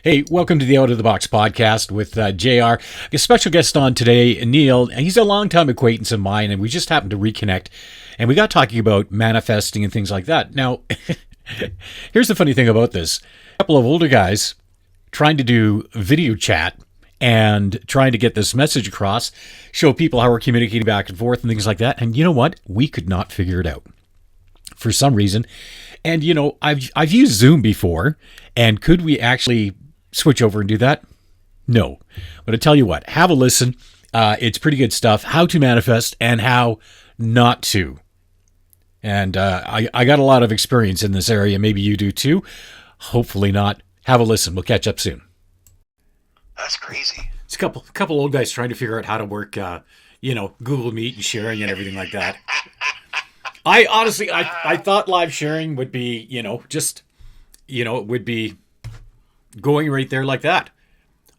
Hey, welcome to the Out of the Box podcast with JR. A special guest on today, Neil. He's a longtime acquaintance of mine, and we just happened to reconnect. And we got talking about manifesting and things like that. Now, here's the funny thing about this. A couple of older guys trying to do video chat and trying to get this message across, show people how we're communicating back and forth and things like that. And you know what? We could not figure it out for some reason. And, I've used Zoom before, and could we actually switch over and do that? No. But I tell you what, have a listen. It's pretty good stuff. How to manifest and how not to. And I got a lot of experience in this area. Maybe you do too. Hopefully not. Have a listen. We'll catch up soon. That's crazy. It's a couple old guys trying to figure out how to work, Google Meet and sharing and everything like that. I honestly, I thought live sharing would be, it would be going right there like that.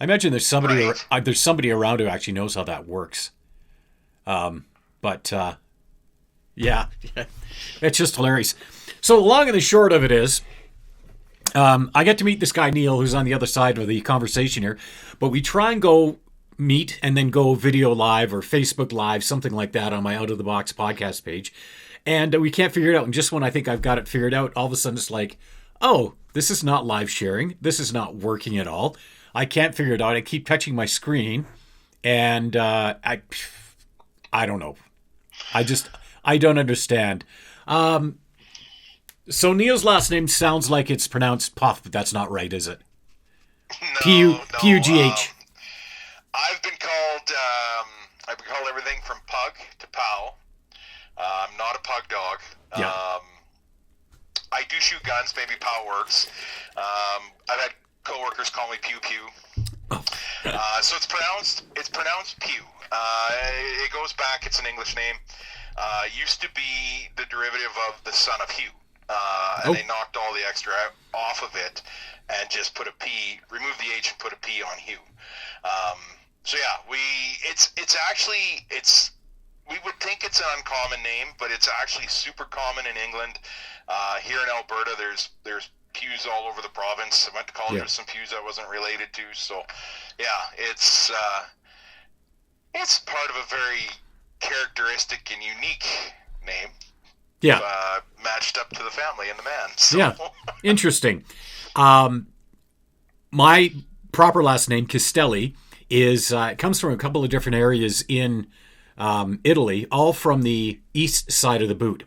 I imagine there's somebody around who actually knows how that works. Yeah, it's just hilarious. So the long and the short of it is, I get to meet this guy Neil, who's on the other side of the conversation here, but we try and go meet and then go video live or Facebook live, something like that, on my Out of the Box podcast page. And we can't figure it out. And just when I think I've got it figured out, all of a sudden it's like, oh, this is not live sharing. This is not working at all. I can't figure it out. I keep touching my screen, and I don't know. I don't understand. So Neil's last name sounds like it's pronounced Puff, but that's not right, is it? No, P-U-G-H. I've been called everything from pug to pal. I'm not a pug dog. Yeah. I do shoot guns. Maybe pal works. I've had coworkers call me Pew Pew. Oh. So it's pronounced Pew. It goes back. It's an English name. Used to be the derivative of the son of Hugh. And they knocked all the extra off of it and just put a P, removed the H and put a P on Hugh. We would think it's an uncommon name, but it's actually super common in England. Here in Alberta, there's Pews all over the province. I went to college with some Pews I wasn't related to. So, yeah, it's part of a very characteristic and unique name. Yeah. Matched up to the family and the man. So. Yeah. Interesting. My proper last name, Castelli, it comes from a couple of different areas in Italy, all from the east side of the boot.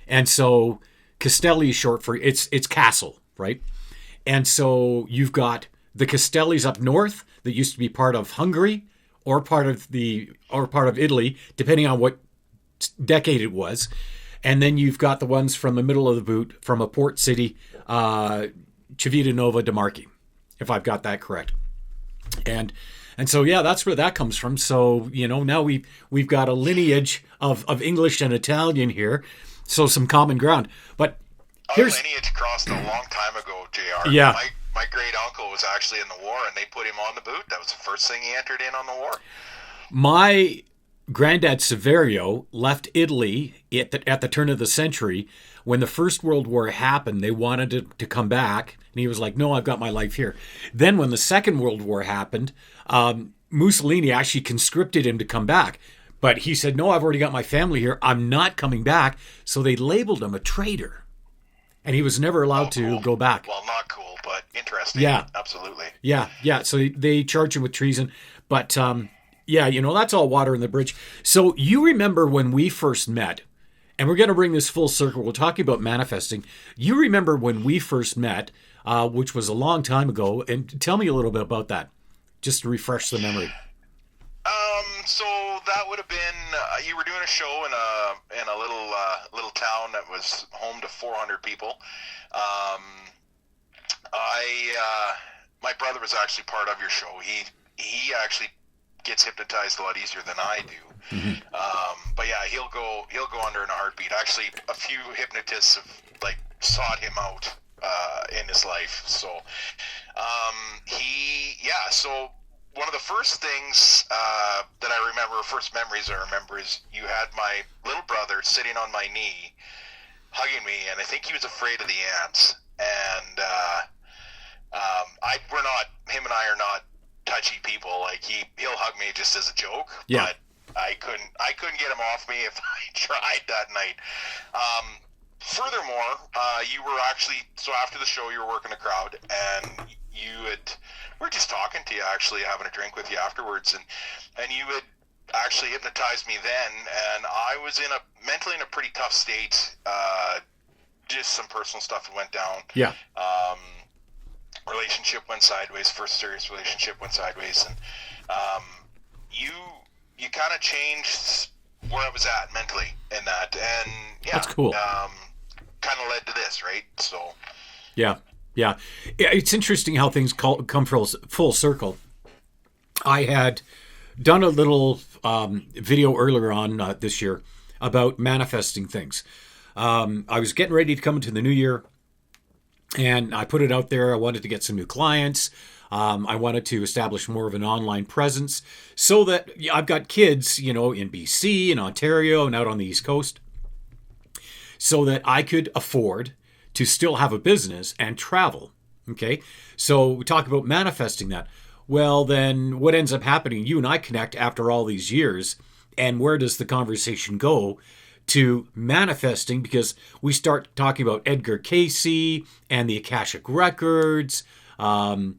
And so Castelli is short for it's castle, right? And so you've got the Castellis up north that used to be part of Hungary or part of Italy, depending on what decade it was. And then you've got the ones from the middle of the boot, from a port city, Civitanova de Marchi, if I've got that correct. And so, yeah, that's where that comes from. So, now we've got a lineage of English and Italian here, so some common ground. But here's lineage crossed a long time ago, JR. Yeah. My great uncle was actually in the war, and they put him on the boot. That was the first thing he entered in on the war. My granddad Severio left Italy at the turn of the century. When the First World War happened, they wanted to come back, and he was like, no, I've got my life here. Then when the Second World War happened, Mussolini actually conscripted him to come back. But he said, no, I've already got my family here. I'm not coming back. So they labeled him a traitor. And he was never allowed to go back. Well, not cool, but interesting. Yeah. Absolutely. Yeah. So they charged him with treason. But, that's all water in the bridge. So you remember when we first met, and we're going to bring this full circle. We're talking about manifesting. You remember when we first met, which was a long time ago, and tell me a little bit about that, just to refresh the memory. So that would have been you were doing a show in a little town that was home to 400 people. My brother was actually part of your show. He actually gets hypnotized a lot easier than I do. Mm-hmm. But yeah, he'll go under in a heartbeat. Actually, a few hypnotists have sought him out in his life. So so one of the first things that I remember, first memories I remember, is you had my little brother sitting on my knee, hugging me, and I think he was afraid of the ants. And I are not touchy people. Like he'll hug me just as a joke. Yeah. But I couldn't get him off me if I tried that night. Furthermore, you were actually, so after the show, you were working the crowd, and we were just talking to you, actually having a drink with you afterwards, and you had actually hypnotized me then, and I was mentally in a pretty tough state. Just some personal stuff went down. Yeah. Relationship went sideways. First serious relationship went sideways, and you kind of changed where I was at mentally in that, and yeah, that's cool. Kind of led to this, right? So yeah, it's interesting how things come full circle. I had done a little video earlier on this year about manifesting things. I was getting ready to come into the new year, and I put it out there. I wanted to get some new clients. I wanted to establish more of an online presence so that I've got kids, in BC and Ontario and out on the East Coast, so that I could afford to still have a business and travel. Okay. So we talk about manifesting that. Well, then what ends up happening? You and I connect after all these years. And where does the conversation go? To manifesting, because we start talking about Edgar Cayce and the Akashic Records. And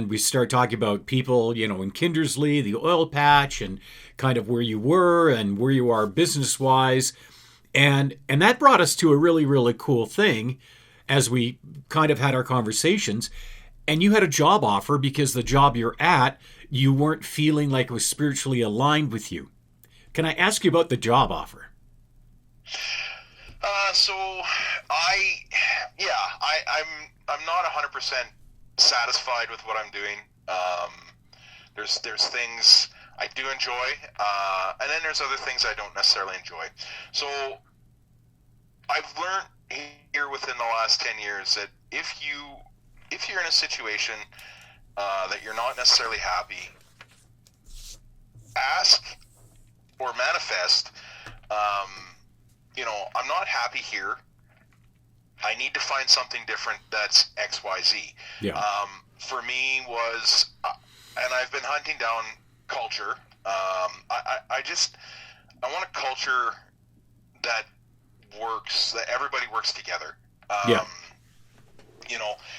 we start talking about people, in Kindersley, the oil patch, and kind of where you were and where you are business-wise. And that brought us to a really, really cool thing as we kind of had our conversations. And you had a job offer because the job you're at, you weren't feeling like it was spiritually aligned with you. Can I ask you about the job offer? I'm not 100% satisfied with what I'm doing. There's things I do enjoy, and then there's other things I don't necessarily enjoy. So I've learned here within the last 10 years that if you're in a situation that you're not necessarily happy, ask or manifest, I'm not happy here. I need to find something different that's XYZ. Yeah. For me was, and I've been hunting down culture. I want a culture that works, that everybody works together. Yeah.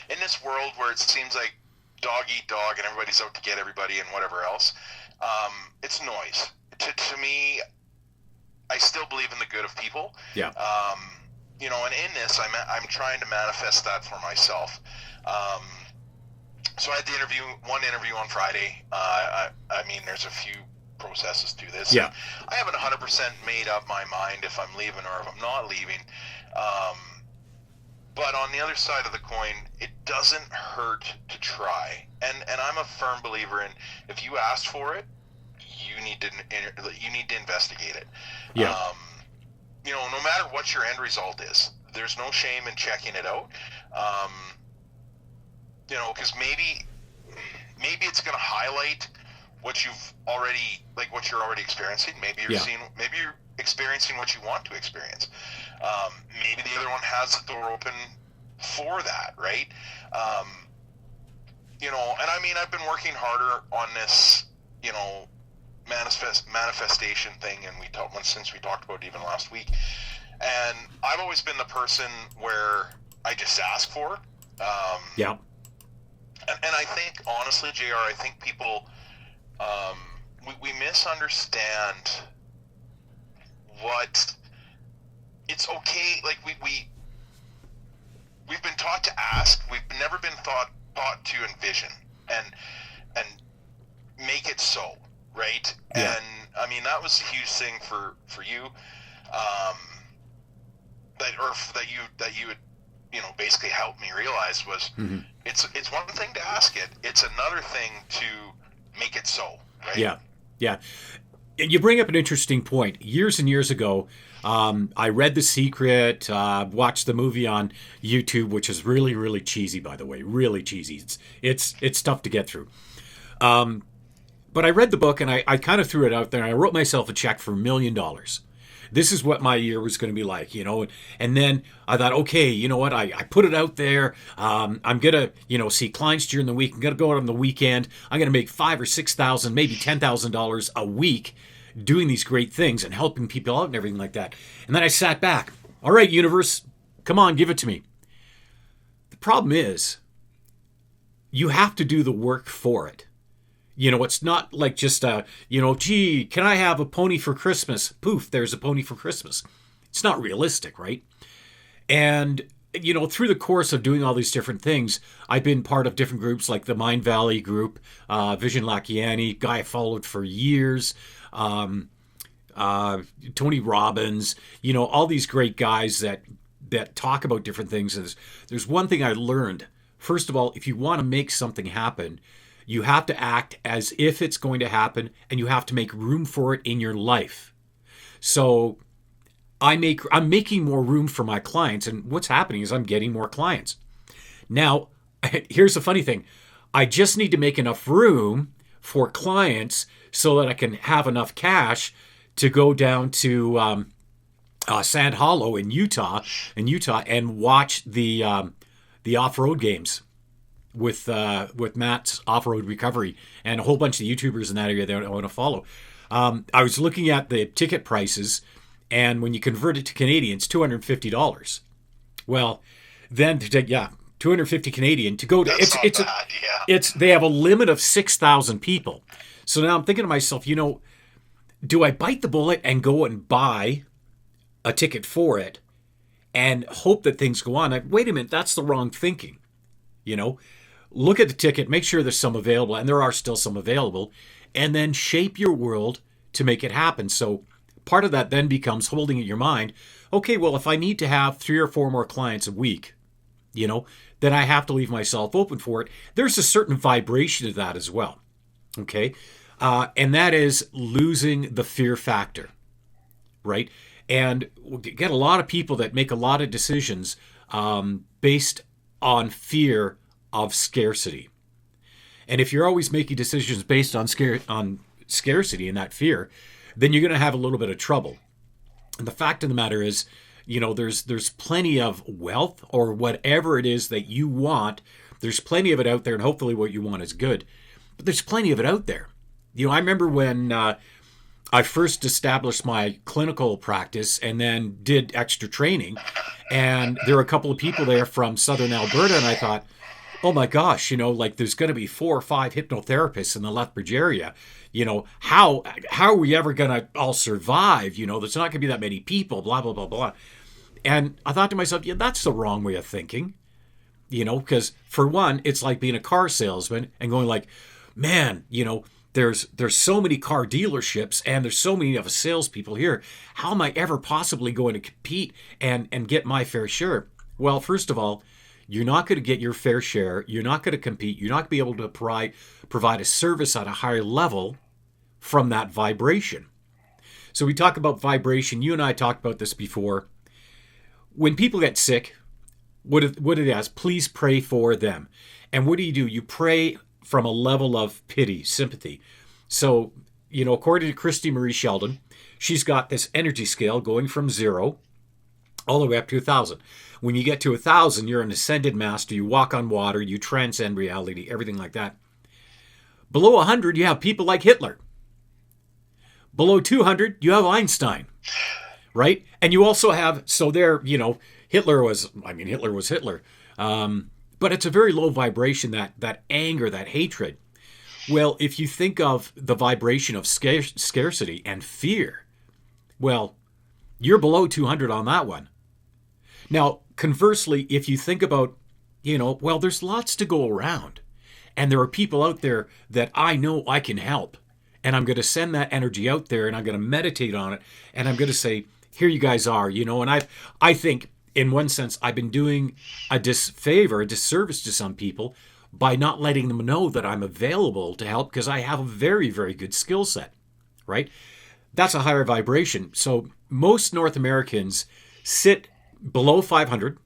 In this world where it seems like dog eat dog and everybody's out to get everybody and whatever else, it's noise. To me, I still believe in the good of people. Yeah. And in this, I'm trying to manifest that for myself. So I had one interview on Friday. There's a few processes to this. Yeah. I haven't 100% made up my mind if I'm leaving or if I'm not leaving. But on the other side of the coin, it doesn't hurt to try. And I'm a firm believer in, if you asked for it, you need to investigate it. Yeah. No matter what your end result is, there's no shame in checking it out. Because maybe it's going to highlight what you're already experiencing. Maybe you're experiencing what you want to experience. Maybe the other one has the door open for that, right? And I've been working harder on this, manifestation thing, and since we talked about it even last week, and I've always been the person where I just ask for it. Yeah. And I think, honestly, JR, I think people, we misunderstand what it's okay. Like we've been taught to ask. We've never been taught to envision and make it so, right? Yeah. And that was a huge thing for you, that you would basically help me realize was, mm-hmm. it's one thing to ask it, it's another thing to make it so, right? Yeah. You bring up an interesting point. Years and years ago, I read The Secret, watched the movie on YouTube, which is really, really cheesy, by the way, really cheesy. It's tough to get through. But I read the book and I kind of threw it out there and I wrote myself a check for $1 million. this is what my year was going to be like, and then I thought, okay, you know what, I put it out there. I'm going to, see clients during the week. I'm going to go out on the weekend. I'm going to make $5,000 or $6,000, maybe $10,000 a week doing these great things and helping people out and everything like that. And then I sat back. All right, universe, come on, give it to me. The problem is you have to do the work for it. It's not like just, gee, can I have a pony for Christmas? Poof, there's a pony for Christmas. It's not realistic, right? And, through the course of doing all these different things, I've been part of different groups like the Mind Valley group, Vision Lakiani, guy I followed for years, Tony Robbins, all these great guys that talk about different things. There's one thing I learned. First of all, if you want to make something happen, you have to act as if it's going to happen, and you have to make room for it in your life. So I'm making more room for my clients, and what's happening is I'm getting more clients. Now, here's the funny thing. I just need to make enough room for clients so that I can have enough cash to go down to Sand Hollow in Utah, and watch the off-road games with Matt's Off-Road Recovery and a whole bunch of YouTubers in that area that I want to follow. I was looking at the ticket prices, and when you convert it to Canadian, it's $250. Well, then $250 Canadian to go to they have a limit of 6,000 people. So now I'm thinking to myself, do I bite the bullet and go and buy a ticket for it and hope that things go on? Wait a minute, that's the wrong thinking. Look at the ticket, make sure there's some available, and there are still some available, and then shape your world to make it happen. So part of that then becomes holding in your mind, okay, well, if I need to have 3 or 4 more clients a week, then I have to leave myself open for it. There's a certain vibration to that as well, okay? And that is losing the fear factor, right? And we get a lot of people that make a lot of decisions based on fear of scarcity. And if you're always making decisions based on scarcity and that fear, then you're going to have a little bit of trouble. And the fact of the matter is, there's plenty of wealth or whatever it is that you want. There's plenty of it out there, and hopefully what you want is good. But there's plenty of it out there. I remember when I first established my clinical practice and then did extra training, and there were a couple of people there from southern Alberta, and I thought, oh my gosh, there's going to be 4 or 5 hypnotherapists in the Lethbridge area. How are we ever going to all survive? There's not going to be that many people, blah, blah, blah, blah. And I thought to myself, yeah, that's the wrong way of thinking. Because for one, it's like being a car salesman and going like, man, there's so many car dealerships and there's so many of us salespeople here. How am I ever possibly going to compete and get my fair share? Well, first of all, you're not going to get your fair share. You're not going to compete. You're not going to be able to provide a service at a higher level from that vibration. So we talk about vibration. You and I talked about this before. When people get sick, what it is, please pray for them. And what do? You pray from a level of pity, sympathy. So, according to Christy Marie Sheldon, she's got this energy scale going from 0 all the way up to 1,000. When you get to 1,000, you're an ascended master. You walk on water. You transcend reality, everything like that. Below 100, you have people like Hitler. Below 200, you have Einstein, right? And you also have, Hitler was Hitler. But it's a very low vibration, that anger, that hatred. Well, if you think of the vibration of scarcity and fear, well, you're below 200 on that one. Now, conversely, if you think about, there's lots to go around. And there are people out there that I know I can help. And I'm going to send that energy out there, and I'm going to meditate on it. And I'm going to say, here you guys are, and I think, in one sense, I've been doing a disservice to some people by not letting them know that I'm available to help because I have a very, very good skill set, right? That's a higher vibration. So most North Americans sit below 500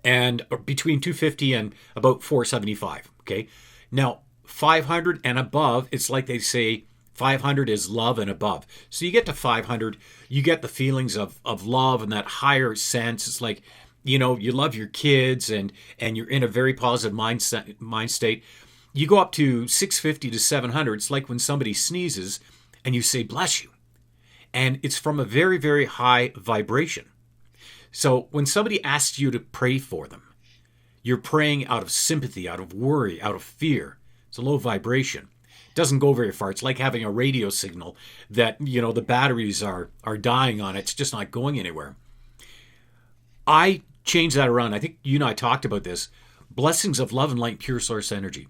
and between 250 and about 475, okay? Now, 500 and above, it's like they say 500 is love and above. So you get to 500, you get the feelings of love and that higher sense. It's like, you know, you love your kids and you're in a very positive mind state. You go up to 650 to 700. It's like when somebody sneezes and you say, bless you. And it's from a very, very high vibration. So when somebody asks you to pray for them, you're praying out of sympathy, out of worry, out of fear. It's a low vibration. It doesn't go very far. It's like having a radio signal that, you know, the batteries are dying on it. It's just not going anywhere. I changed that around. I think you and I talked about this. Blessings of love and light, pure source energy.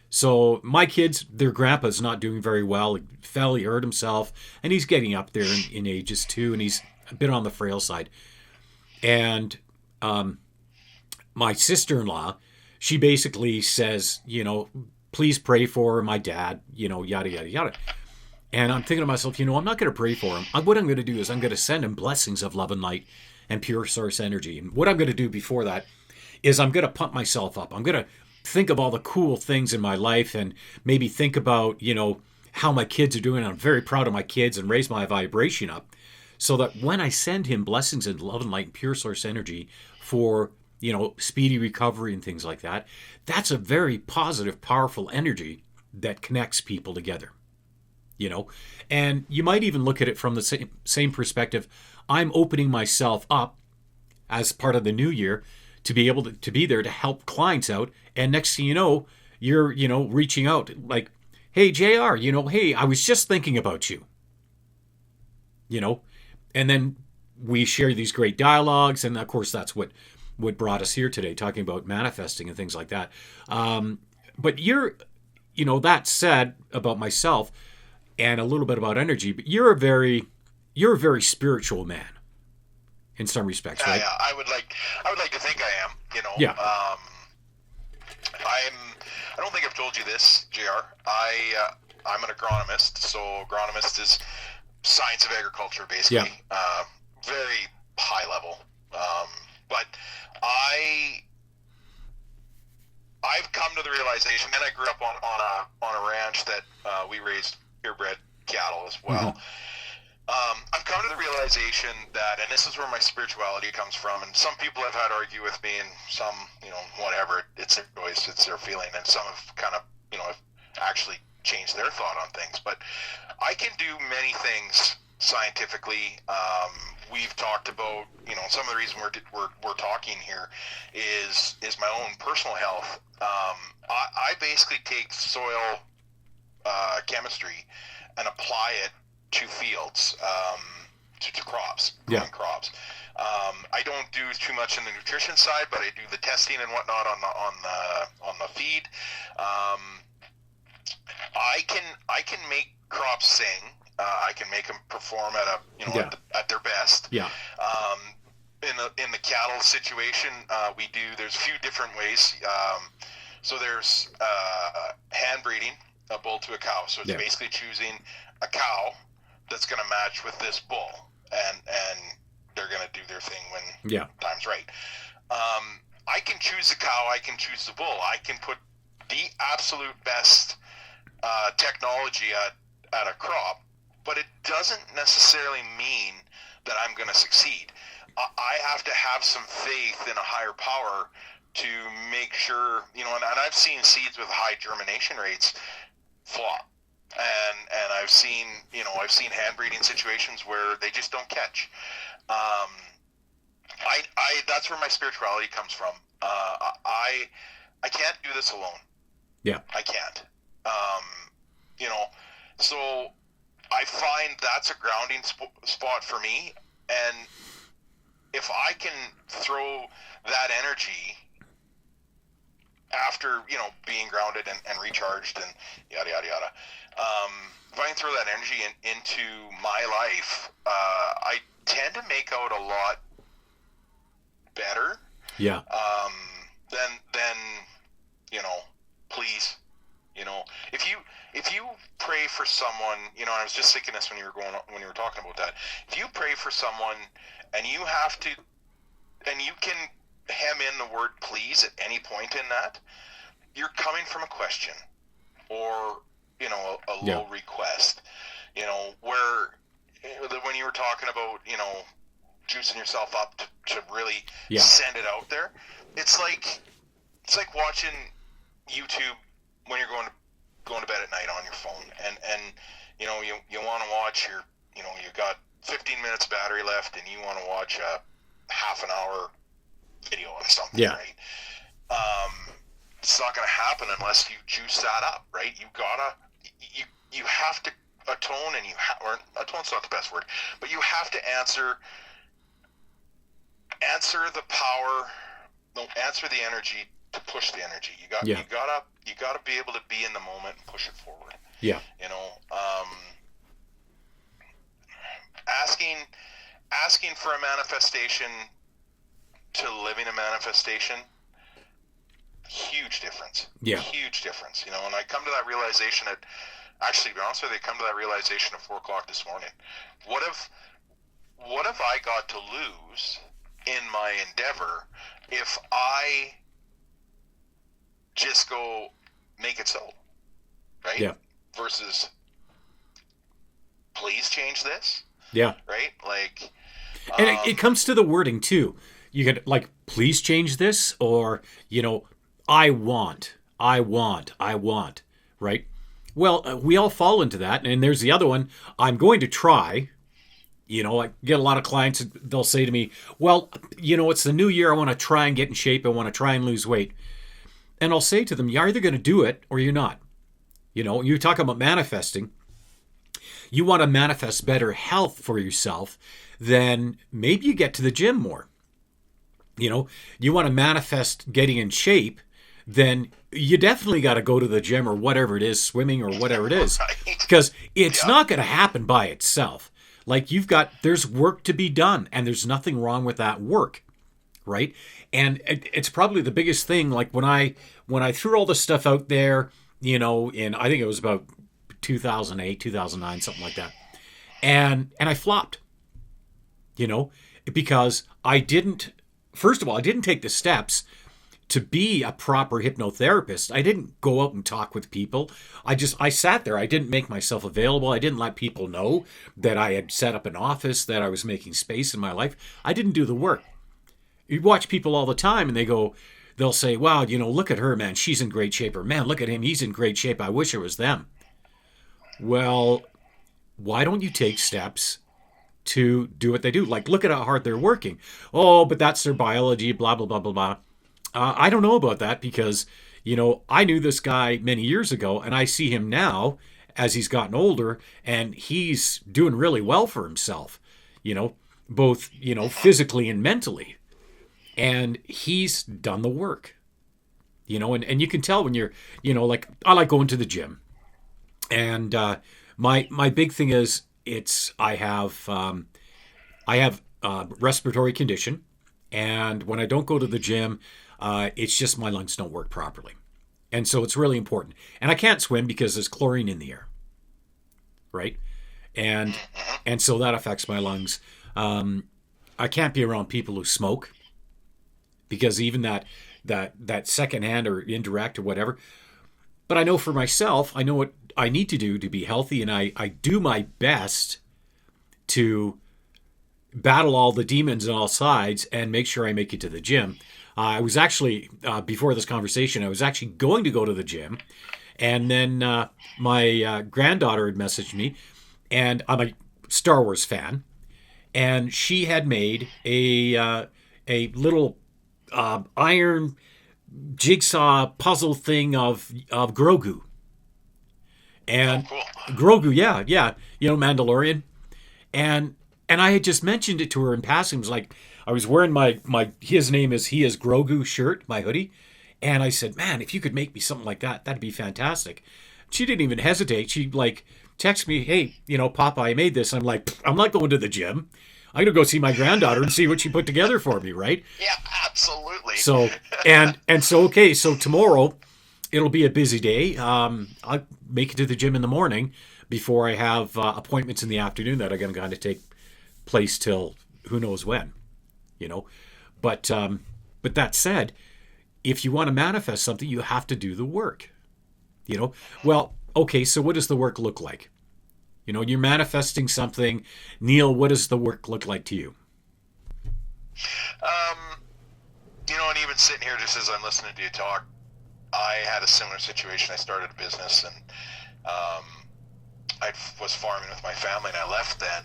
So my kids, their grandpa's not doing very well. He fell, he hurt himself, and he's getting up there in ages too, and he's a bit on the frail side. And my sister-in-law, she basically says, you know, please pray for my dad, you know, yada, yada, yada. And I'm thinking to myself, you know, I'm not going to pray for him. What I'm going to do is I'm going to send him blessings of love and light and pure source energy. And what I'm going to do before that is I'm going to pump myself up. I'm going to think of all the cool things in my life and maybe think about, you know, how my kids are doing. I'm very proud of my kids and raise my vibration up so that when I send him blessings and love and light and pure source energy for, you know, speedy recovery and things like that, that's a very positive, powerful energy that connects people together, you know. And you might even look at it from the same perspective. I'm opening myself up as part of the new year to be able to be there to help clients out. And next thing you know, you're, you know, reaching out like, hey, JR, you know, hey, I was just thinking about you, you know, and then we share these great dialogues. And of course, that's what brought us here today, talking about manifesting and things like that. But you're, you know, that said about myself and a little bit about energy, but you're a very spiritual man. In some respects, right? Yeah, I would like to think I am. You know, yeah. I don't think I've told you this, JR. I'm an agronomist. So agronomist is science of agriculture, basically. Yeah. Very high level. But I've come to the realization, and I grew up on a ranch that we raised purebred cattle as well. Mm-hmm. I've come to the realization that, and this is where my spirituality comes from, and some people have had to argue with me, and some, you know, whatever, it's their choice, it's their feeling, and some have kind of, you know, have actually changed their thought on things. But I can do many things scientifically. We've talked about, you know, some of the reason we're talking here is my own personal health. I basically take soil chemistry and apply it to fields, to crops, growing crops. I don't do too much on the nutrition side, but I do the testing and whatnot on the feed. I can make crops sing. I can make them perform at their best. Yeah. In the cattle situation, there's a few different ways. So there's hand breeding a bull to a cow. So it's basically choosing a cow that's going to match with this bull, and they're going to do their thing when time's right. I can choose the cow, I can choose the bull, I can put the absolute best technology at a crop, but it doesn't necessarily mean that I'm going to succeed. I have to have some faith in a higher power to make sure, you know, and I've seen seeds with high germination rates flop. And I've seen hand breeding situations where they just don't catch. That's where my spirituality comes from. I can't do this alone. Yeah, I can't. You know, so I find that's a grounding spot for me. And if I can throw that energy after, you know, being grounded and recharged and yada, yada, yada. If I can throw that energy into my life, I tend to make out a lot better. Yeah. Than you know, please, you know, if you pray for someone, you know, I was just thinking this when you were talking about that. If you pray for someone and you have to, and you can hem in the word please at any point in that, you're coming from a question or a low request. Where when you were talking about, juicing yourself up to really send it out there, it's like watching YouTube when you're going to bed at night on your phone, and you want to watch you got 15 minutes battery left, and you want to watch a half an hour video on something, right? It's not going to happen unless you juice that up, right? You have to atone, or atone's not the best word, but you have to answer the power, answer the energy to push the energy. You gotta be able to be in the moment and push it forward. Yeah. Asking for a manifestation to living a manifestation, huge difference. Yeah. Huge difference. And I come to that realization actually, to be honest with you, I come to that realization at 4 o'clock this morning. What if I got to lose in my endeavor if I just go make it so, right? Yeah. Versus, please change this. Yeah. Right? Like, and it comes to the wording too. You get like, please change this, or, I want, right? Well, we all fall into that. And there's the other one, I'm going to try. I get a lot of clients, they'll say to me, well, it's the new year. I want to try and get in shape. I want to try and lose weight. And I'll say to them, you're either going to do it or you're not. You talk about manifesting. You want to manifest better health for yourself, then maybe you get to the gym more. You want to manifest getting in shape, then you definitely got to go to the gym or whatever it is, swimming or whatever it is, because it's not going to happen by itself. Like there's work to be done, and there's nothing wrong with that work, right? And it's probably the biggest thing. Like when I threw all this stuff out there, in I think it was about 2008, 2009, something like that, and I flopped, because I didn't take the steps to be a proper hypnotherapist. I didn't go out and talk with people. I sat there. I didn't make myself available. I didn't let people know that I had set up an office, that I was making space in my life. I didn't do the work. You watch people all the time and they'll say, wow, look at her, man, she's in great shape. Or man, look at him, he's in great shape. I wish it was them. Well, why don't you take steps to do what they do? Like, look at how hard they're working. Oh, but that's their biology, blah, blah, blah, blah, blah. I don't know about that because, I knew this guy many years ago, and I see him now as he's gotten older, and he's doing really well for himself, both, physically and mentally. And he's done the work, and you can tell when you're, like, I like going to the gym. And my big thing is I have respiratory condition, and when I don't go to the gym, it's just my lungs don't work properly. And so it's really important. And I can't swim because there's chlorine in the air, right? And so that affects my lungs. I can't be around people who smoke because even that secondhand or indirect or whatever. But I know for myself, I know what I need to do to be healthy, and I do my best to battle all the demons on all sides and make sure I make it to the gym. I was actually, before this conversation, I was actually going to go to the gym, and then my granddaughter had messaged me, and I'm a Star Wars fan, and she had made a little iron jigsaw puzzle thing of Grogu. And cool. Grogu, yeah, Mandalorian. And I had just mentioned it to her in passing. It was like, I was wearing my his name is He Is Grogu shirt, my hoodie. And I said, man, if you could make me something like that, that'd be fantastic. She didn't even hesitate. She texted me, hey, Papa, I made this. I'm like, I'm not going to the gym. I'm going to go see my granddaughter and see what she put together for me, right? Yeah, absolutely. So, okay, so tomorrow it'll be a busy day. I'll make it to the gym in the morning before I have appointments in the afternoon that are going to kind of take place till who knows when, But that said, if you want to manifest something, you have to do the work, Well, okay, so what does the work look like? You're manifesting something. Neil, what does the work look like to you? Um, and even sitting here, just as I'm listening to you talk, I had a similar situation. I started a business, and um, I was farming with my family, and I left then.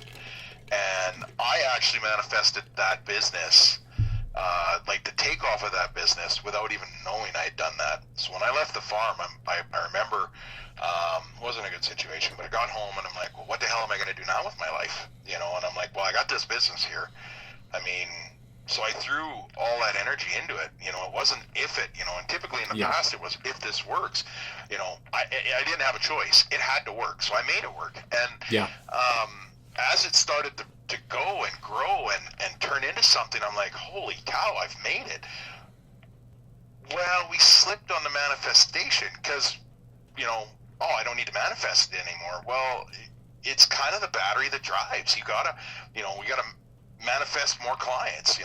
And I actually manifested that business, like the takeoff of that business, without even knowing I had done that. So when I left the farm, I remember it wasn't a good situation, but I got home and I'm like, well, what the hell am I going to do now with my life? And I'm like, well, I got this business here. I mean, so I threw all that energy into it. It wasn't if it, and typically in the past it was if this works. I didn't have a choice. It had to work, so I made it work. And as it started to go and grow and turn into something, I'm like, holy cow, I've made it. Well, we slipped on the manifestation because, I don't need to manifest it anymore. Well, it's kind of the battery that drives. We gotta manifest more clients,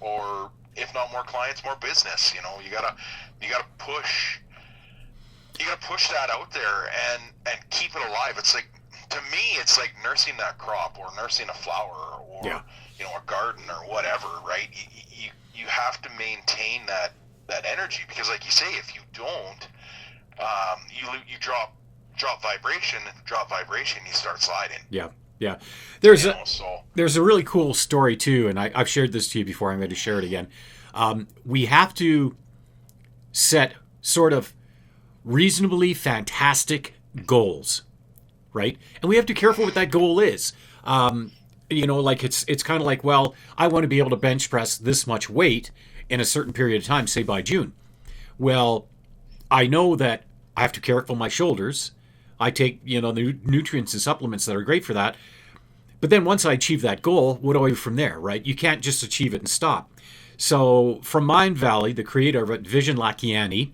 or if not more clients, more business. You gotta push that out there and keep it alive. It's like, to me, it's like nursing that crop or nursing a flower or a garden or whatever, right? You have to maintain that energy, because like you say, if you don't, you drop vibration, you start sliding. Yeah. There's a really cool story too, and I've shared this to you before. I'm going to share it again. We have to set sort of reasonably fantastic goals, right? And we have to be careful what that goal is. Like it's kind of like, well, I want to be able to bench press this much weight in a certain period of time, say by June. Well, I know that I have to be careful my shoulders. I take, the nutrients and supplements that are great for that. But then once I achieve that goal, what do I do from there, right? You can't just achieve it and stop. So from Mind Valley, the creator of it, Vision Lakiani,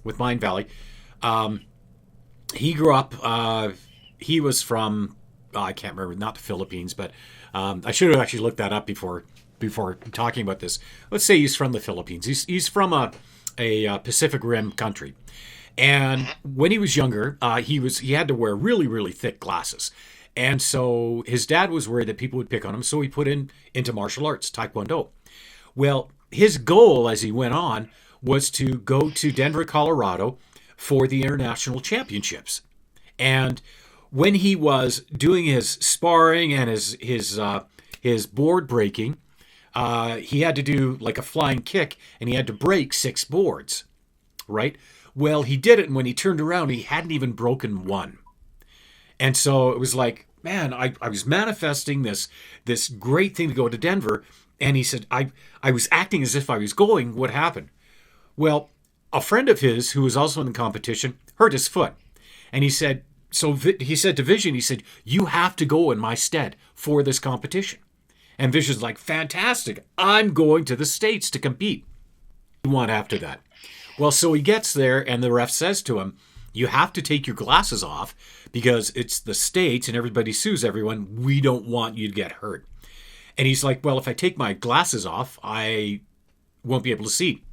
with Mind Valley, he grew up, he was from, I can't remember, not the Philippines, but I should have actually looked that up before talking about this. Let's say he's from the Philippines. He's from a Pacific Rim country. And when he was younger, he had to wear really, really thick glasses. And so his dad was worried that people would pick on him, so he put into martial arts, Taekwondo. Well, his goal as he went on was to go to Denver, Colorado for the international championships. And when he was doing his sparring and his board breaking, he had to do like a flying kick, and he had to break 6 boards, right? Well, he did it, and when he turned around, he hadn't even broken one. And so it was like, man, I was manifesting this great thing to go to Denver, and he said, I was acting as if I was going. What happened? Well, a friend of his who was also in the competition hurt his foot, and he said, he said to Vision, he said, you have to go in my stead for this competition. And Vision's like, fantastic, I'm going to the States to compete. What do you want after that? Well, so he gets there, and the ref says to him, you have to take your glasses off because it's the States and everybody sues everyone. We don't want you to get hurt. And he's like, well, if I take my glasses off, I won't be able to see.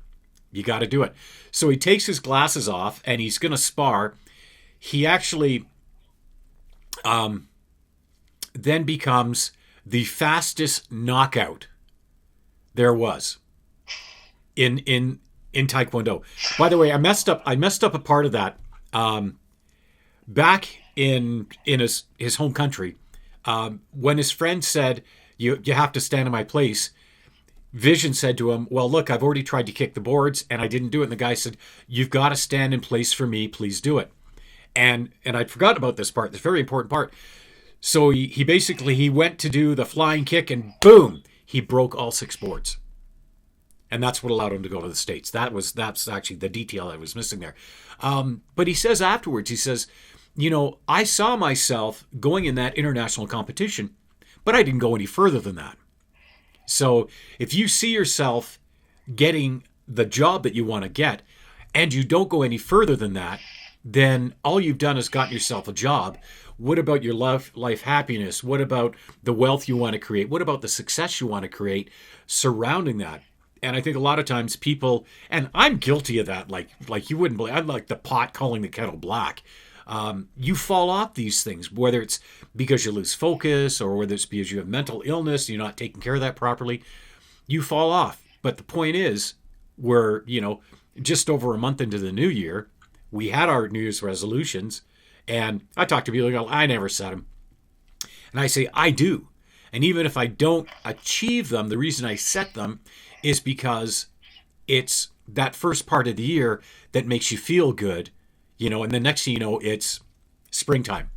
You got to do it. So he takes his glasses off, and he's going to spar. He actually then becomes the fastest knockout there was in Taekwondo. By the way, I messed up a part of that. Back in his home country, when his friend said, you have to stand in my place, Vision said to him, well, look, I've already tried to kick the boards and I didn't do it. And the guy said, you've got to stand in place for me. Please do it. And I'd forgotten about this part, this very important part. So he went to do the flying kick, and boom, he broke all 6 boards. And that's what allowed him to go to the States. That's actually the detail I was missing there. But he says afterwards, he says, I saw myself going in that international competition, but I didn't go any further than that. So if you see yourself getting the job that you want to get, and you don't go any further than that, then all you've done is gotten yourself a job. What about your life happiness? What about the wealth you want to create? What about the success you want to create surrounding that? And I think a lot of times people, and I'm guilty of that, like you wouldn't believe, I'm like the pot calling the kettle black. you fall off these things, whether it's because you lose focus or whether it's because you have mental illness, you're not taking care of that properly, you fall off. But the point is, we're, just over a month into the new year, we had our New Year's resolutions, and I talk to people who go, I never set them. And I say, I do. And even if I don't achieve them, the reason I set them is because it's that first part of the year that makes you feel good, and the next thing you know, it's springtime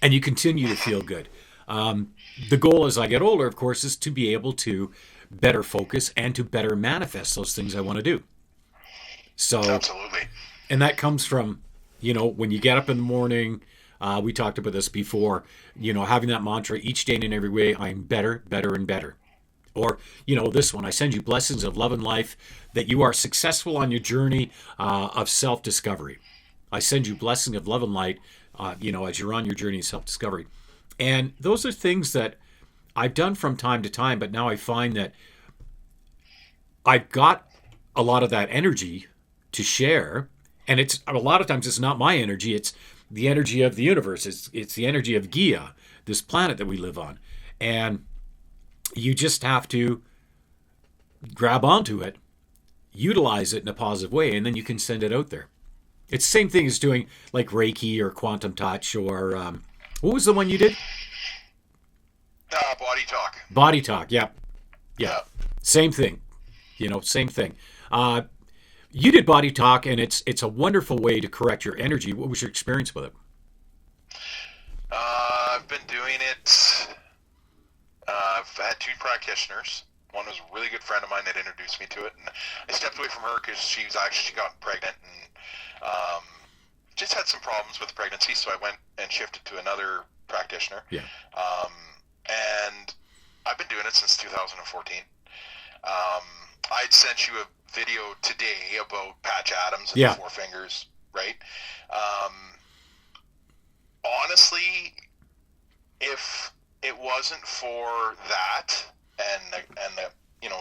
and you continue to feel good. The goal as I get older, of course, is to be able to better focus and to better manifest those things I want to do. So, absolutely. And that comes from, when you get up in the morning, we talked about this before, having that mantra each day and in every way, I'm better, better, and better. Or, this one, I send you blessings of love and life, that you are successful on your journey of self-discovery. I send you blessings of love and light, as you're on your journey of self-discovery. And those are things that I've done from time to time, but now I find that I've got a lot of that energy to share. And it's a lot of times it's not my energy, it's the energy of the universe. It's the energy of Gaia, this planet that we live on. And you just have to grab onto it, utilize it in a positive way, and then you can send it out there. It's the same thing as doing like Reiki or quantum touch or what was the one you did? Body talk. Body talk, yeah. Same thing, same thing. You did body talk, and it's a wonderful way to correct your energy. What was your experience with it? I've been doing it. I've had two practitioners. One was a really good friend of mine that introduced me to it, and I stepped away from her because she got pregnant and just had some problems with pregnancy. So I went and shifted to another practitioner. Yeah. And I've been doing it since 2014. I'd sent you a video today about Patch Adams and the four fingers, right? Honestly, if it wasn't for that and the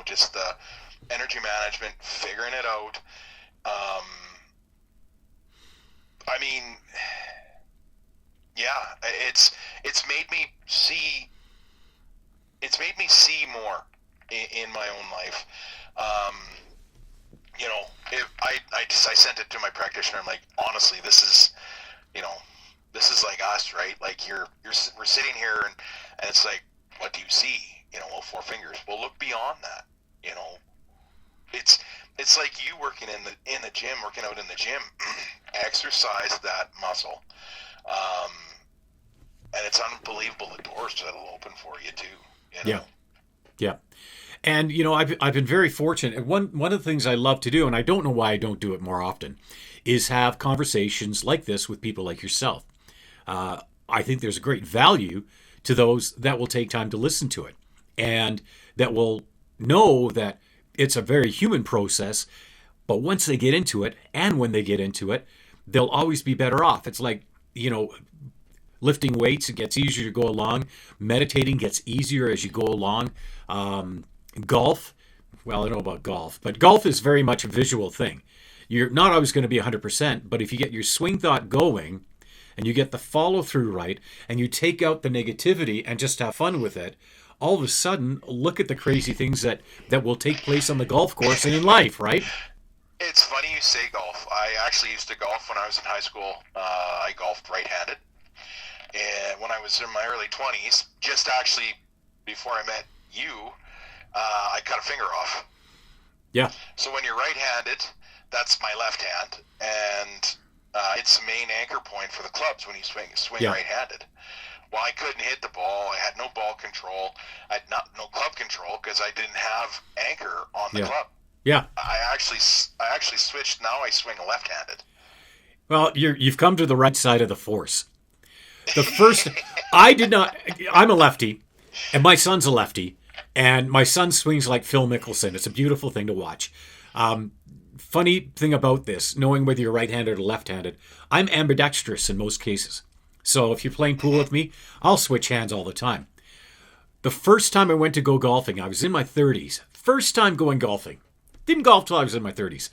just the energy management, figuring it out, I mean, yeah, it's made me see more in my own life. If I sent it to my practitioner. I'm like, honestly, this is like us, right? Like we're sitting here and it's like, what do you see? Well, four fingers. Well, look beyond that. It's like you working in the gym, working out in the gym. Exercise that muscle, and it's unbelievable the doors that'll open for you too. Yeah. And I've been very fortunate. One of the things I love to do, and I don't know why I don't do it more often, is have conversations like this with people like yourself. I think there's a great value to those that will take time to listen to it, and that will know that it's a very human process. But once they get into it, and when they get into it, they'll always be better off. It's like, lifting weights, it gets easier to go along. Meditating gets easier as you go along. Golf, well, I don't know about golf, but golf is very much a visual thing. You're not always going to be 100%, but if you get your swing thought going and you get the follow through right and you take out the negativity and just have fun with it, all of a sudden, look at the crazy things that will take place on the golf course and in life, right? It's funny you say golf. I actually used to golf when I was in high school. I golfed right-handed. And when I was in my early 20s, just actually before I met you, I cut a finger off. Yeah. So when you're right-handed, that's my left hand, and it's the main anchor point for the clubs when you swing right-handed. Well, I couldn't hit the ball. I had no ball control. I had no club control because I didn't have anchor on the club. Yeah. I actually switched. Now I swing left-handed. Well, you've come to the right side of the force. The first, I'm a lefty, and my son's a lefty, and my son swings like Phil Mickelson. It's a beautiful thing to watch. Funny thing about this, knowing whether you're right-handed or left-handed, I'm ambidextrous in most cases. So if you're playing pool with me, I'll switch hands all the time. The first time I went to go golfing, I was in my 30s. First time going golfing. Didn't golf till I was in my 30s.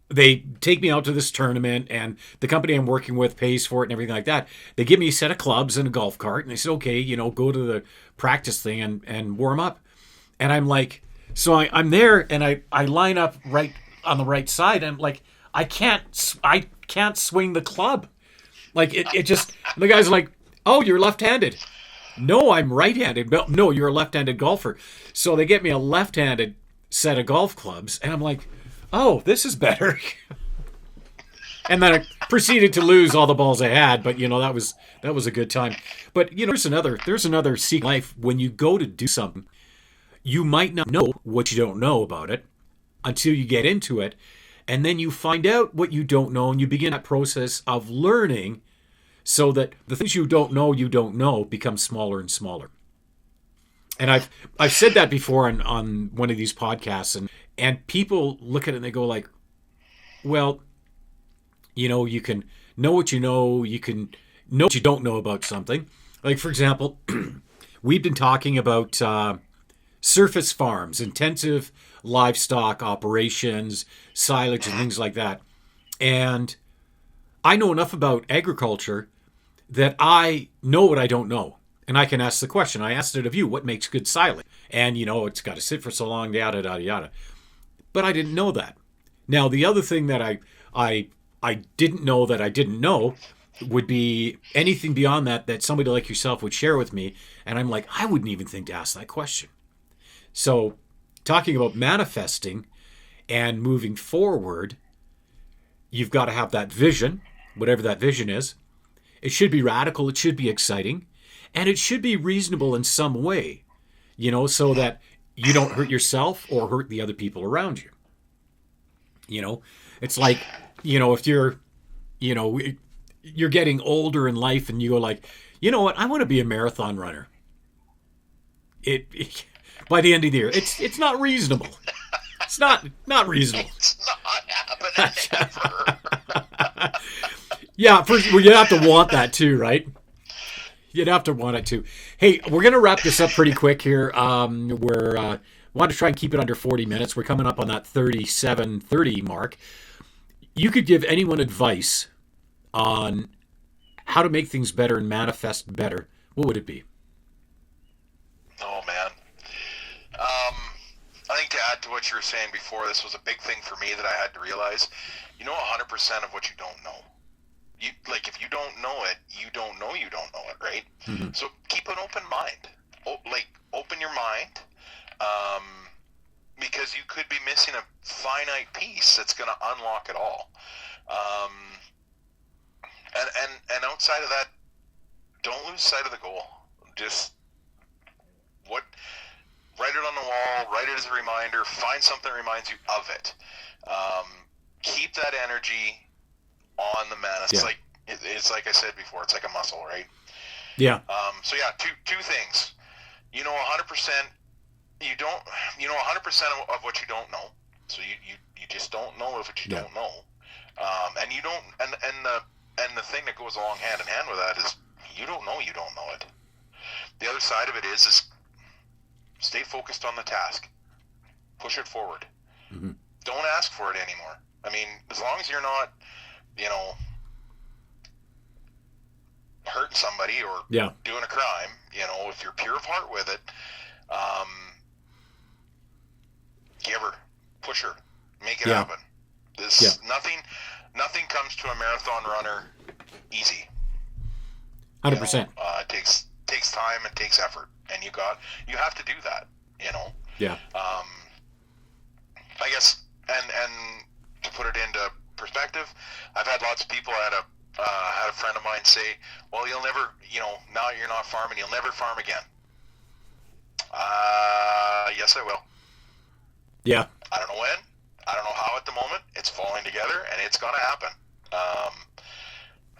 they take me out to this tournament, and the company I'm working with pays for it and everything like that. They give me a set of clubs and a golf cart, and they said, okay, go to the practice thing and warm up. And I'm like, so I'm there, and I line up right on the right side, and I'm like, I can't swing the club. Like it just, the guy's like, oh, you're left-handed. No, I'm right-handed. No, you're a left-handed golfer. So they get me a left-handed set of golf clubs, and I'm like, oh, this is better. And then I proceeded to lose all the balls I had, but that was a good time. But there's another secret in life. When you go to do something, you might not know what you don't know about it until you get into it, and then you find out what you don't know, and you begin that process of learning, so that the things you don't know become smaller and smaller. And I've said that before on one of these podcasts, and people look at it and they go like, well, you can know what you know, you can know what you don't know about something. Like, for example, we've been talking about surface farms, intensive livestock operations, silage and things like that. And I know enough about agriculture that I know what I don't know. And I can ask the question. I asked it of you, what makes good silage? And, it's got to sit for so long, yada, yada, yada. But I didn't know that. Now, the other thing that I didn't know that I didn't know would be anything beyond that somebody like yourself would share with me. And I'm like, I wouldn't even think to ask that question. So talking about manifesting and moving forward, you've got to have that vision, whatever that vision is. It should be radical. It should be exciting. And it should be reasonable in some way, so that you don't hurt yourself or hurt the other people around you. It's like, if you're getting older in life and you go like, you know what, I want to be a marathon runner. It by the end of the year, it's not reasonable. It's not reasonable. It's not happening ever. Yeah, well, you'd have to want that too, right? You'd have to want it too. Hey, we're going to wrap this up pretty quick here. We're want to try and keep it under 40 minutes. We're coming up on that 37:30 mark. You could give anyone advice on how to make things better and manifest better. What would it be? Oh, man. I think to add to what you were saying before, this was a big thing for me that I had to realize. 100% of what you don't know. If you don't know it, you don't know it, right? Mm-hmm. So keep an open mind. Open your mind, because you could be missing a finite piece that's going to unlock it all. And outside of that, don't lose sight of the goal. Just write it on the wall, write it as a reminder, find something that reminds you of it. Keep that energy on the man. It's it's like I said before, it's like a muscle, right? Yeah. So yeah, two things. 100%. You don't. 100% of what you don't know. So you just don't know what you don't know. And you don't. And the thing that goes along hand in hand with that is you don't know it. The other side of it is stay focused on the task. Push it forward. Mm-hmm. Don't ask for it anymore. I mean, as long as you're not, hurting somebody or doing a crime, if you're pure of heart with it, give her, push her, make it happen. Nothing comes to a marathon runner easy. 100%. It takes time and takes effort, and you have to do that. Yeah. I guess, and to put it into perspective, I've had lots of people. I had a friend of mine say, "Well, you'll never, now you're not farming, you'll never farm again." Yes, I will. Yeah. I don't know when. I don't know how at the moment. It's falling together, and it's going to happen.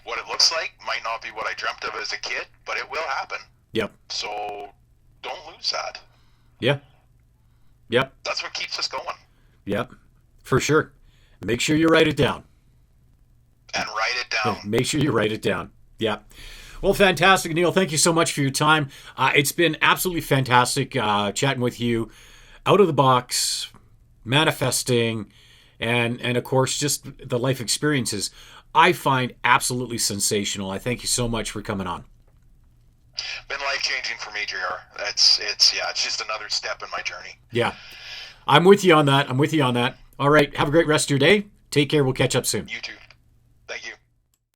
What it looks like might not be what I dreamt of as a kid, but it will happen. Yep. So don't lose that. Yeah. Yep. That's what keeps us going. Yep. For sure. Make sure you write it down. And write it down. Make sure you write it down. Yeah. Well, fantastic, Neil. Thank you so much for your time. It's been absolutely fantastic chatting with you. Out of the box, manifesting, and of course, just the life experiences, I find absolutely sensational. I thank you so much for coming on. Been life changing for me, JR. It's just another step in my journey. Yeah, I'm with you on that. All right, have a great rest of your day. Take care. We'll catch up soon. You too. Thank you.